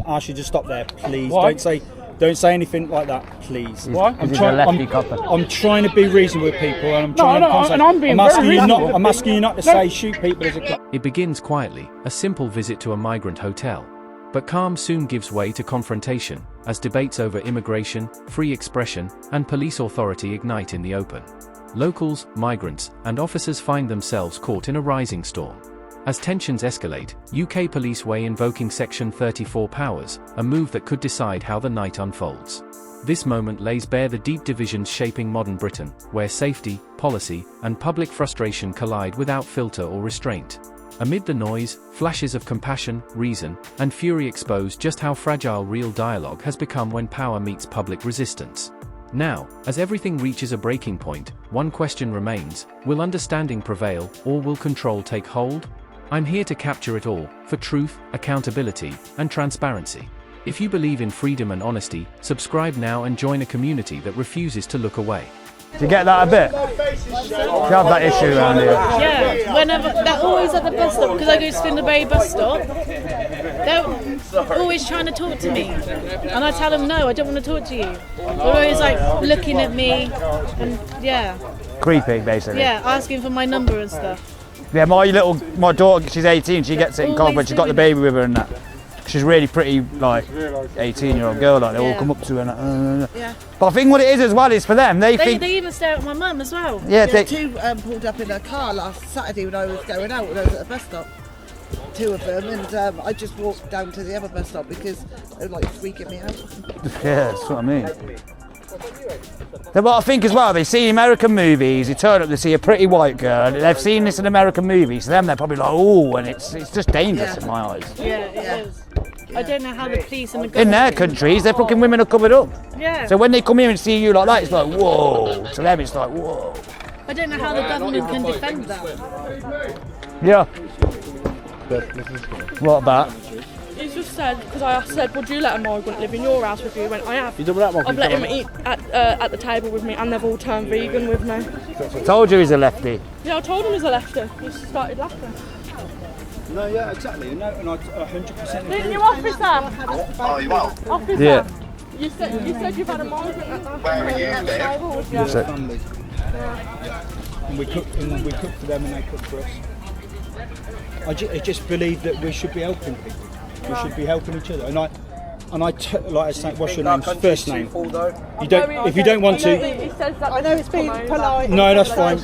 Ask you to stop there, please. Why? Don't say anything like that, please. Why? I'm trying to be reasonable with people, and I'm asking you not to say shoot people as a club. It begins quietly, a simple visit to a migrant hotel. But calm soon gives way to confrontation, as debates over immigration, free expression, and police authority ignite in the open. Locals, migrants, and officers find themselves caught in a rising storm. As tensions escalate, UK police weigh invoking Section 34 powers, a move that could decide how the night unfolds. This moment lays bare the deep divisions shaping modern Britain, where safety, policy, and public frustration collide without filter or restraint. Amid the noise, flashes of compassion, reason, and fury expose just how fragile real dialogue has become when power meets public resistance. Now, as everything reaches a breaking point, one question remains: will understanding prevail, or will control take hold? I'm here to capture it all, for truth, accountability, and transparency. If you believe in freedom and honesty, subscribe now and join a community that refuses to look away. Do you get that a bit? Do you have that issue around here? Yeah, whenever, they're always at the bus stop, because I go to Spindle Bay bus stop. They're always trying to talk to me, and I tell them no, I don't want to talk to you. They're always like looking at me, and yeah. Creepy, basically. Yeah, asking for my number and stuff. Yeah, my daughter, she's 18, she gets it in confront, she's got the baby with her and that. She's really pretty, like, 18-year-old girl, like, they all come up to her and Yeah. But I think what it is as well is for them, they think... They even stare at my mum as well. Yeah, two pulled up in a car last Saturday when I was going out, when I was at a bus stop. Two of them, and I just walked down to the other bus stop because they were like freaking me out. Yeah, that's what I mean. But I think as well, they see American movies, they turn up, they see a pretty white girl, and they've seen this in American movies, so then they're probably like, oh, and it's just dangerous in my eyes. Yeah, it is. I don't know how the police and the government... In their countries, their fucking women are covered up. Yeah. So when they come here and see you like that, it's like, whoa. To them, it's like, whoa. I don't know how the government can defend that. Yeah. What about? He's just said, because I said, would you let a migrant live in your house with you? He went, I have. You done that one? I've let him eat at the table with me, and they've all turned vegan with me. I told you he's a lefty. Yeah, I told him he's a lefty. He started laughing. No, yeah, exactly. No, and I 100% agree. Didn't you, officer? Oh, you are? Officer. Yeah. You said you've had a migrant at the Where are you table with you. We're a family. And we cook for them and they cook for us. I just believe that we should be helping people. We should be helping each other. Like I say, what's your name? First name. You don't. If you don't want to. He says that. I know it's being polite. No, that's fine.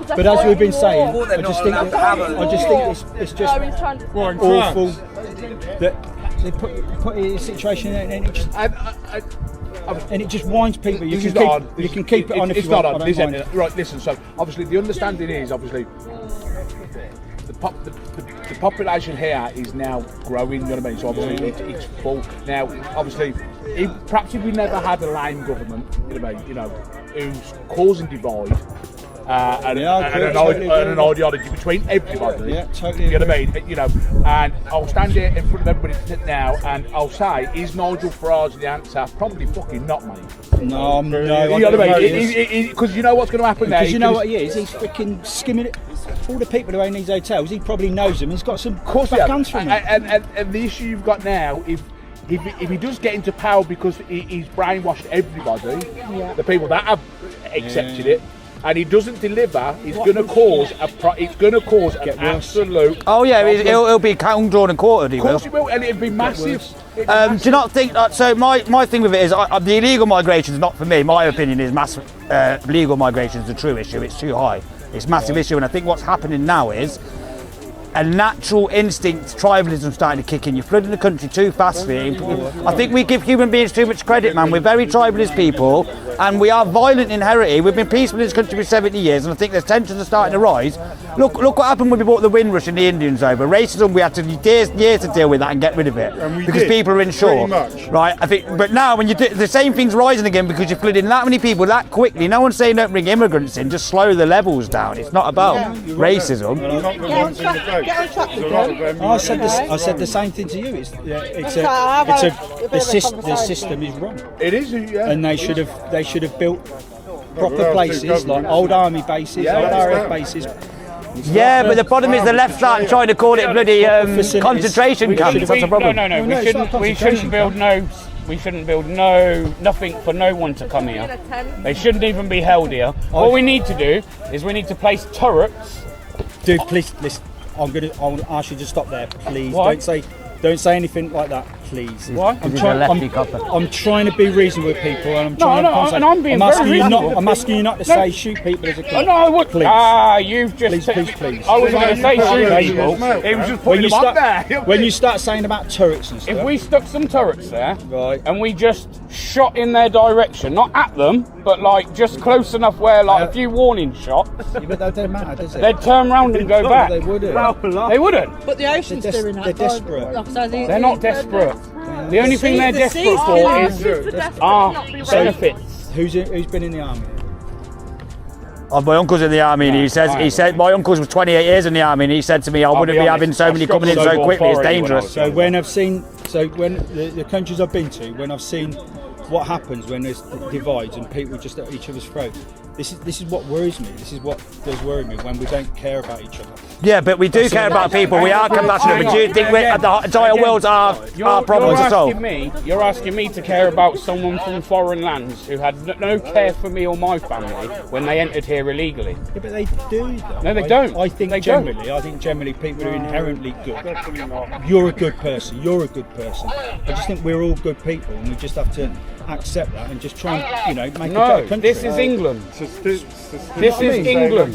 But as we've been saying, I just think it's just awful that they put you in a situation and it just winds people. You can keep it on if you want. It's not on. Right, listen. So obviously the understanding is obviously the population here is now growing. You know what I mean? So obviously it's full now. Obviously, perhaps if we never had a lame government, you know what I mean? You know, who's causing divide. And an ideology between everybody. Yeah, totally. You know what I mean? You know, and I'll stand here in front of everybody now, and I'll say, is Nigel Farage the answer? Probably fucking not, mate. No. You know what I mean? Because you know what's going to happen there. Because you know what he is? He's freaking skimming it. All the people who own these hotels, he probably knows them. He's got some backhands from them. And the issue you've got now, if he does get into power because he's brainwashed everybody, the people that have accepted it, and he doesn't deliver, it's going to cause an absolute. Oh yeah, he'll be drawn and quartered. Of course he will, and it'll be massive. Do you not think that? So my thing with it is, the illegal migration is not for me. My opinion is legal migration is the true issue. It's too high. It's a massive issue, and I think what's happening now is a natural instinct, tribalism starting to kick in. You're flooding the country too fast for you. I think we give human beings too much credit, man. We're very tribalist people, and we are violent in heritage. We've been peaceful in this country for 70 years, and I think there's tensions are starting to rise. Look what happened when we brought the Windrush and the Indians over. Racism, we had to years to deal with that and get rid of it because people are insured, right? I think, but now when you do the same thing's rising again because you're flooding that many people that quickly. No one's saying don't bring immigrants in, just slow the levels down. It's not about racism. Get on track with them. I said the same thing to you. The system is wrong. It is, yeah. And they should have built proper places like old army bases, old RAF bases, Yeah, but the problem is the left start trying to call it bloody concentration camps. That's a problem. No. We shouldn't build nothing for no one to come here. They shouldn't even be held here. What we need to do is we need to place turrets. Dude, please listen. I'll ask you to stop there, please. Why? Don't say anything like that, please. Why? I'm trying to be reasonable with people, and I'm trying to. And I'm being very reasonable. I'm asking you not to say shoot people as a club. No, I would. Please. You've just. Please. I was going to say shoot people. It was just putting them up there. When you start saying about turrets and stuff. If we stuck some turrets there, right, and we just shot in their direction, not at them, but like just close enough where like a few warning shots. Yeah, but that don't matter, does it? They'd turn around and go back. They wouldn't. They wouldn't. But the ocean's doing that. They're desperate. They're not desperate. The only thing they're desperate for is our benefits. Who's been in the army? Oh, my uncle's in the army, and he said my uncle's was 28 years in the army, and he said to me, I wouldn't be having so many coming in so quickly. It's dangerous. So when the countries I've been to, when I've seen what happens when there's divides and people just at each other's throats, this is what worries me. This is what does worry me, when we don't care about each other. Yeah, but we do care about people. We are compassionate. But do you think the entire world's our problem to solve? You're asking me to care about someone from foreign lands who had no care for me or my family when they entered here illegally. Yeah, but they do, though. No, they don't. I think generally people are inherently good. You're a good person. You're a good person. I just think we're all good people, and we just have to accept that and just try and make a better country. This is England. This is England.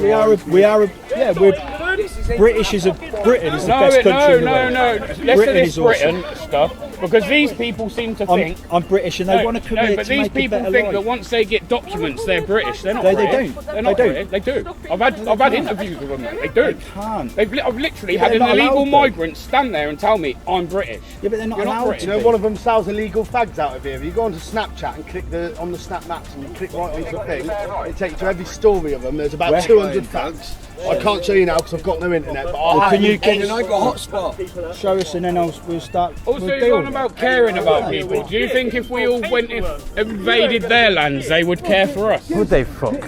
Britain is the best country in the world. No. Let's do this Britain stuff, because these people seem to think I'm British and they want to come here but to these make people a better think life. that once they get documents, they're British. They're not. They British. don't. They're not They British. They do. I've had interviews with them. They do. They can't. I've literally Yeah, had they're an not illegal allowed to. migrant stand there and tell me I'm British. Yeah, but they're not You're allowed British. to. You know, one of them sells illegal fags out of here. If you go onto Snapchat and click on the Snap Maps and you click right onto the thing, it takes you to every story of them. There's about 200 fags. I can't show you now because I've got no internet, but I'll Can you I got hotspot. show us and then we'll start. Also, we'll you're on about caring about people. Do you think if we all went and invaded their lands, they would care for us? Would they fuck?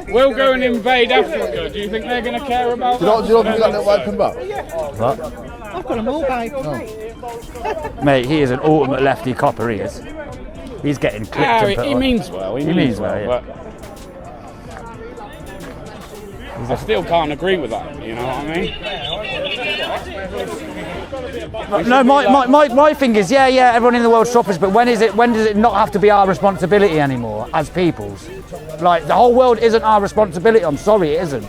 We'll go and invade Africa. Do you think they're going to care about us? Do you not think that little open up? What? I've got them all, babe. Mate, he is an ultimate lefty copper, he is. He's getting clipped and put He on. means well. He means well, yeah. but I still can't agree with that. You know what I mean? No, my thing is, yeah, everyone in the world suffers, but when does it not have to be our responsibility anymore as peoples? Like, the whole world isn't our responsibility. I'm sorry, it isn't.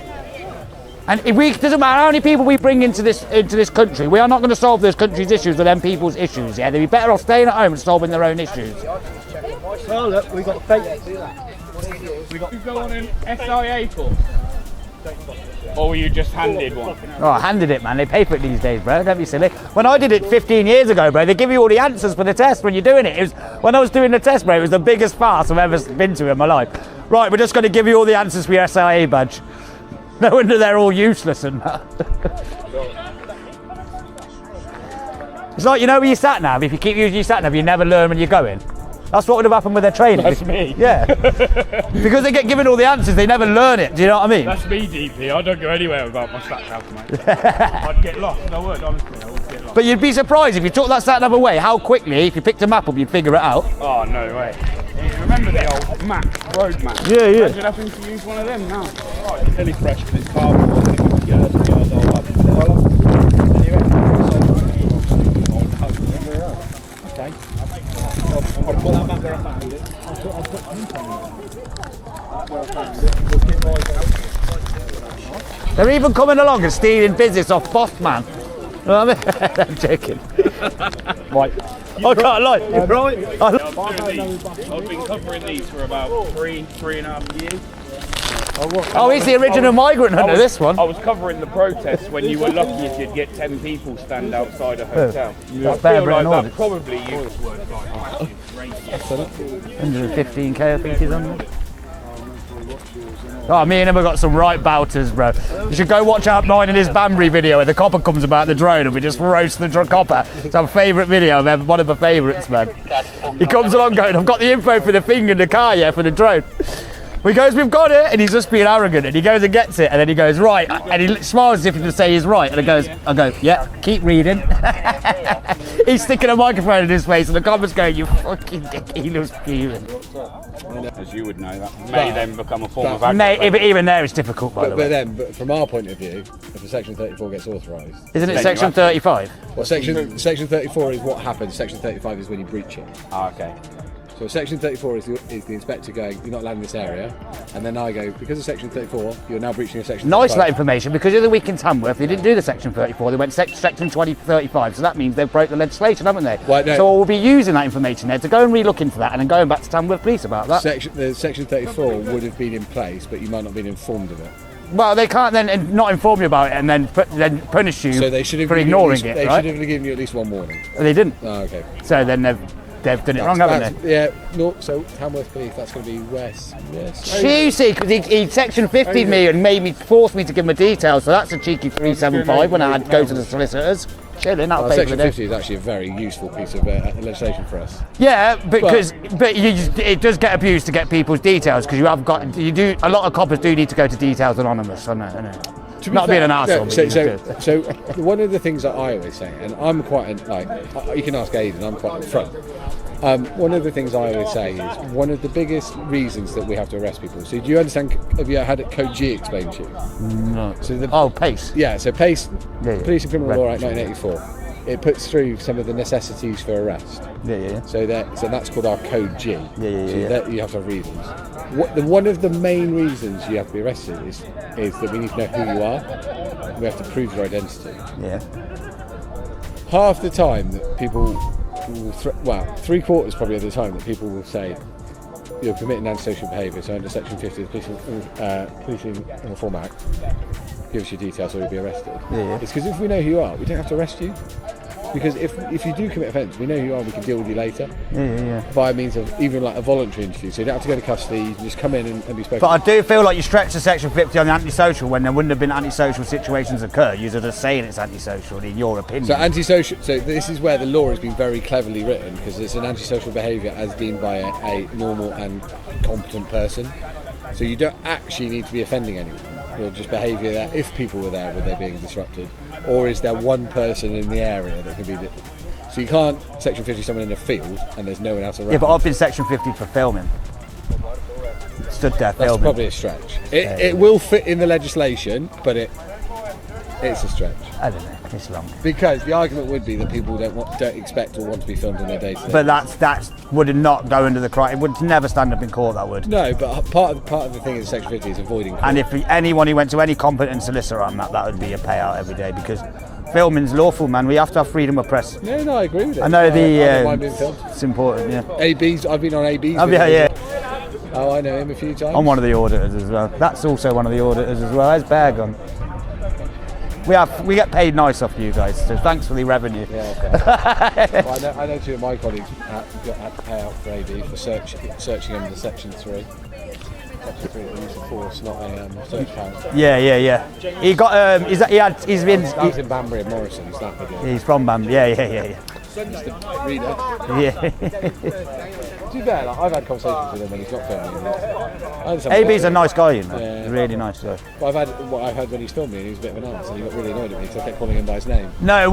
And it doesn't matter how many people we bring into this country, we are not going to solve this country's issues with them people's issues. Yeah, they'd be better off staying at home and solving their own issues. Oh look, we got a fake. You go on an SIA course, or were you just handed one? Oh, I handed it, man. They pay for it these days, bro. Don't be silly. When I did it 15 years ago, bro, they give you all the answers for the test when you're doing it. When I was doing the test, bro, it was the biggest farce I've ever been to in my life. Right, we're just going to give you all the answers for your SIA badge. No wonder they're all useless and that. It's like, when you sat nav, if you keep using your sat nav, you never learn when you're going. That's what would have happened with their training. That's me. Yeah. Because they get given all the answers, they never learn it. Do you know what I mean? That's me, DP. I don't go anywhere without my sat nav, mate. I'd get lost. I would, honestly. I would get lost. But you'd be surprised if you took that sat nav away, how quickly, if you picked a map up, you'd figure it out. Oh, no way. Remember the old map, road map? Yeah. Imagine having to use one of them now. Right, it's really fresh, but it's carbon. Okay. I'll put that back where I found it. I'll put print on it. Where I found it. We'll get right. They're even coming along and stealing business off Boss Man. You know what I mean? I'm joking. Right. I can't lie. You're right. I've been covering these for about 3.5 years. Oh, he's the original migrant hunter, this one. I was covering the protests when you were lucky if you'd get 10 people stand outside a hotel. That's I feel better like than that probably used the word like 115k, I think he's on there. Oh, me and him have got some right bouters, bro. You should go watch out mine in his Banbury video where the copper comes about the drone and we just roast the copper. It's our favourite video, man. One of my favourites, man. He comes along going, I've got the info for the thing in the car, yeah, for the drone. We goes, we've got it, and he's just being arrogant, and he goes and gets it, and then he goes, right, and he smiles as if he to say he's right, and I go, yeah, keep reading. He's sticking a microphone in his face, and the comments going, you fucking dick, he looks fuming. As you would know, that may then become a form of aggravation. But even there, it's difficult, by the way. But from our point of view, if a Section 34 gets authorised... Isn't it Section 35? Well, Section 34 is what happens, Section 35 is when you breach it. Okay. So Section 34 is the inspector going, you're not allowed in this area, and then I go, because of Section 34, you're now breaching a Section 35. Nice that information, because the other week in Tamworth, they didn't do the Section 34, they went Section 2035, so that means they've broke the legislation, haven't they? Well, no. So we'll be using that information there to go and re-look into that, and then going back to Tamworth Police about that. The Section 34 would have been in place, but you might not have been informed of it. Well, they can't then not inform you about it and then punish you for ignoring it, They right? should have given you at least one warning. They didn't. Oh, okay. So then they've done it wrong, haven't they? Yeah, no, so Tamworth Police, that's going to be West. Juicy, because he Section 50'd me and forced me to give him the details, so that's a cheeky 375 when I had to go to the solicitors. Chilling, that'll pay for Section the 50 is actually a very useful piece of legislation for us. Yeah, it does get abused to get people's details, because a lot of coppers do need to go to Details Anonymous, I know. Not being an arsehole. So one of the things that I always say, and I'm quite you can ask Aidan, I'm quite upfront. One of the things I always say is one of the biggest reasons that we have to arrest people. So do you understand? Have you had Code G explained to you? No. So PACE. Yeah. So PACE, Police and Criminal Law Act Right. 1984. It puts through some of the necessities for arrest. Yeah. So that's called our Code G. Yeah. You have to have reasons. One of the main reasons you have to be arrested is that we need to know who you are. We have to prove your identity. Yeah. Half the time that people will, 3/4 probably of the time that people will say you're committing antisocial behaviour. So under Section 50 of the Policing Reform Act, give us your details or you'll be arrested. Yeah. It's because if we know who you are, we don't have to arrest you. Because if you do commit offence, we know who you are, we can deal with you later. Yeah. By means of even like a voluntary interview. So you don't have to go to custody, you can just come in and be spoken. But I do feel like you stretch the Section 50 on the antisocial when there wouldn't have been antisocial situations occur. You're just saying it's antisocial in your opinion. So this is where the law has been very cleverly written, because it's an antisocial behaviour as deemed by a normal and competent person. So you don't actually need to be offending anyone. You're just behaviour that if people were there, were they being disrupted? Or is there one person in the area that can be... So you can't Section 50 someone in a field and there's no one else around. Yeah, but I've been Section 50 for filming. Stood there filming. That's probably a stretch. It will fit in the legislation, but it's a stretch. I don't know, it's long. Because the argument would be that people don't expect or want to be filmed in their day-to-day. But that would not go under the crime. It would never stand up in court, that would. No, but part of the thing in Section 50 is avoiding court. And if anyone who went to any competent solicitor on that would be a payout every day, because filming's lawful, man. We have to have freedom of press. No, I agree with it. I know I don't mind being filmed. It's important, yeah. AB's, I've been on AB's. Yeah. Oh, I know him a few times. I'm one of the auditors as well. That's also one of the auditors as well. How's Bear gone? We get paid nice off you guys, so thanks for the revenue. Yeah, okay. Well, I know two of my colleagues had to pay out for AB for searching under Section 3. Section 3 is a use of force, not a search warrant. Yeah. He got he's been. That was in Banbury and Morrison's, that video. He's from Banbury. Yeah. Just a reader. Yeah. To be fair, I've had conversations with him when he's not filming. AB's a nice guy, you know. Yeah. Really nice guy. But I've had when he's filming, he was a bit of an arse, and he got really annoyed at me, so I kept calling him by his name. No,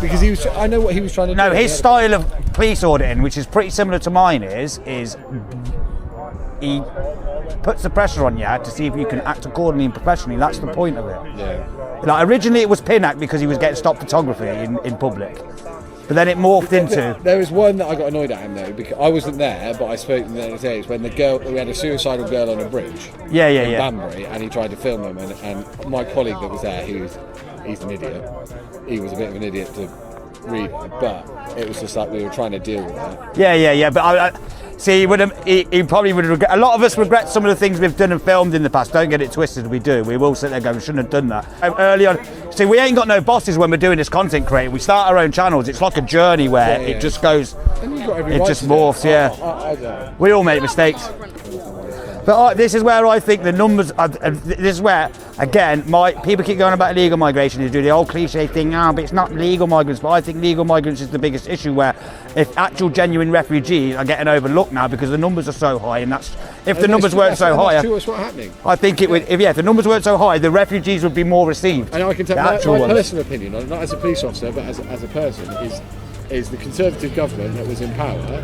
because I know what he was trying to do. No, his style of police auditing, which is pretty similar to mine, is he puts the pressure on you to see if you can act accordingly and professionally. That's the point of it. Yeah. Like originally it was pin act because he was getting stopped photography in public. But then it morphed into... There was one that I got annoyed at him though, because I wasn't there, but I spoke to him the next day. It's when we had a suicidal girl on a bridge in Banbury, and he tried to film him, and my colleague that was there, he's an idiot. He was a bit of an idiot to read, but it was just like we were trying to deal with that. Yeah, but see, he probably would regret. A lot of us regret some of the things we've done and filmed in the past. Don't get it twisted, we do. We will sit there going, we shouldn't have done that. Early on, see, we ain't got no bosses when we're doing this content creating. We start our own channels. It's like a journey where it just goes, it just morphs, I don't know. We all make mistakes. But this is where I think the numbers are, this is where, again, people keep going about illegal migration. They do the old cliche thing, but it's not legal migrants. But I think legal migrants is the biggest issue, where if actual genuine refugees are getting overlooked now because the numbers are so high, and if the numbers weren't so high, that's what's happening. I think it would. If the numbers weren't so high, the refugees would be more received. And I can tell my personal opinion, not as a police officer, but as a person, is the Conservative government that was in power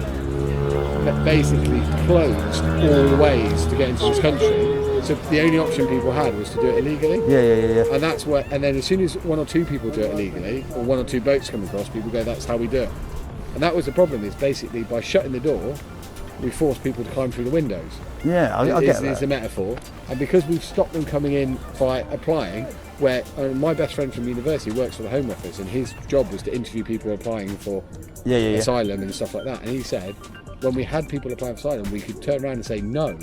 that basically closed all ways to get into this country. So the only option people had was to do it illegally. Yeah. And that's what. And then as soon as one or two people do it illegally, or one or two boats come across, people go, "That's how we do it." And that was the problem. Is basically by shutting the door, we forced people to climb through the windows. Yeah, I get that. Is the metaphor. And because we've stopped them coming in by applying, where my best friend from university works for the Home Office, and his job was to interview people applying for asylum and stuff like that. And he said, when we had people applying for asylum, we could turn around and say no,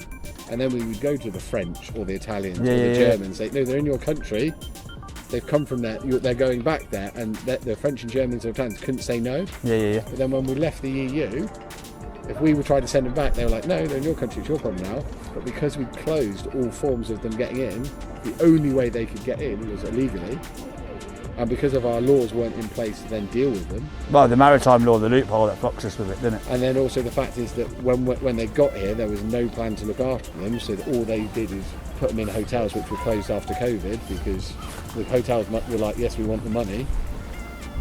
and then we would go to the French or the Italians or the Germans, say, no, they're in your country, they've come from there, they're going back there, and the French and Germans and Italians couldn't say no. But then when we left the EU, if we were trying to send them back, they were like, no, they're in your country, it's your problem now. But because we closed all forms of them getting in, the only way they could get in was illegally. And because of our laws weren't in place to then deal with them. Well, the maritime law, the loophole that fucks us with it, didn't it? And then also the fact is that when they got here, there was no plan to look after them, so that all they did is put them in hotels which were closed after COVID, because the hotels were like, yes, we want the money.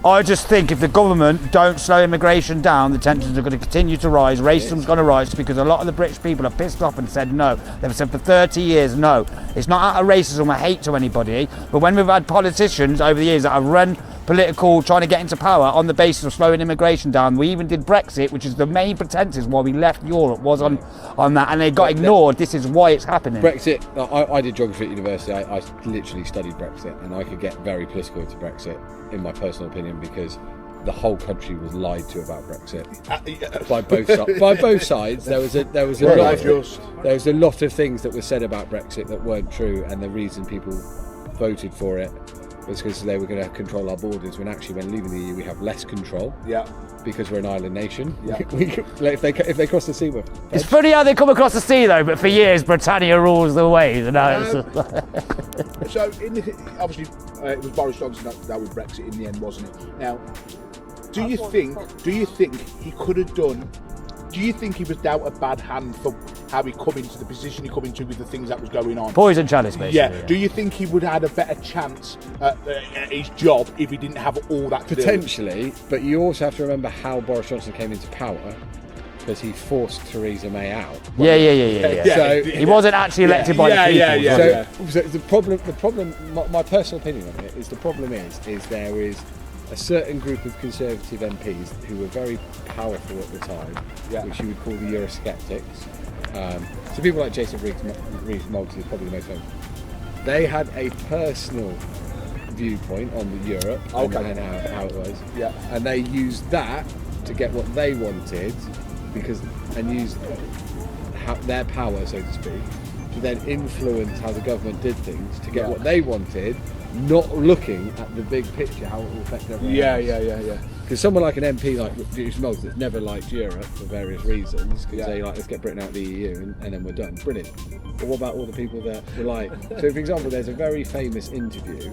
I just think if the government don't slow immigration down, the tensions are going to continue to rise. Racism's going to rise, because a lot of the British people are pissed off and said no. They've said for 30 years no. It's not out of racism or hate to anybody, but when we've had politicians over the years that have run trying to get into power on the basis of slowing immigration down, we even did Brexit, which is the main pretenses why we left Europe, was on that, and they got ignored. This is why it's happening. Brexit, I did geography at university. I literally studied Brexit, and I could get very political into Brexit, in my personal opinion, because the whole country was lied to about Brexit by both sides. There was a lot of things that were said about Brexit that weren't true, and the reason people voted for it was because they were going to control our borders, when actually, when leaving the EU, we have less control. Because we're an island nation. If they cross the sea, it's funny how they come across the sea, though. But for years, Britannia rules the waves. So, obviously, it was Boris Johnson that was Brexit in the end, wasn't it? Now, do you think he could have done? Do you think he was dealt a bad hand for how he come into the position he come into with the things that was going on? Poison chalice, basically. Yeah. Do you think he would have had a better chance at his job if he didn't have all that? Potentially, but you also have to remember how Boris Johnson came into power, because he forced Theresa May out. Yeah. So he wasn't actually elected by the people. So the problem, my personal opinion on it is, the problem is there is a certain group of Conservative MPs who were very powerful at the time, which you would call the Eurosceptics. So people like Jason Rees-Mogg is probably the most famous. They had a personal viewpoint on the Europe and how it was, and they used that to get what they wanted, and used their power, so to speak, to then influence how the government did things to get what they wanted, not looking at the big picture, how it will affect everyone else. Because someone like an MP like Rees-Mogg that's never liked Europe for various reasons, because they like, let's get Britain out of the EU and then we're done. Brilliant. But what about all the people that were like? So, for example, there's a very famous interview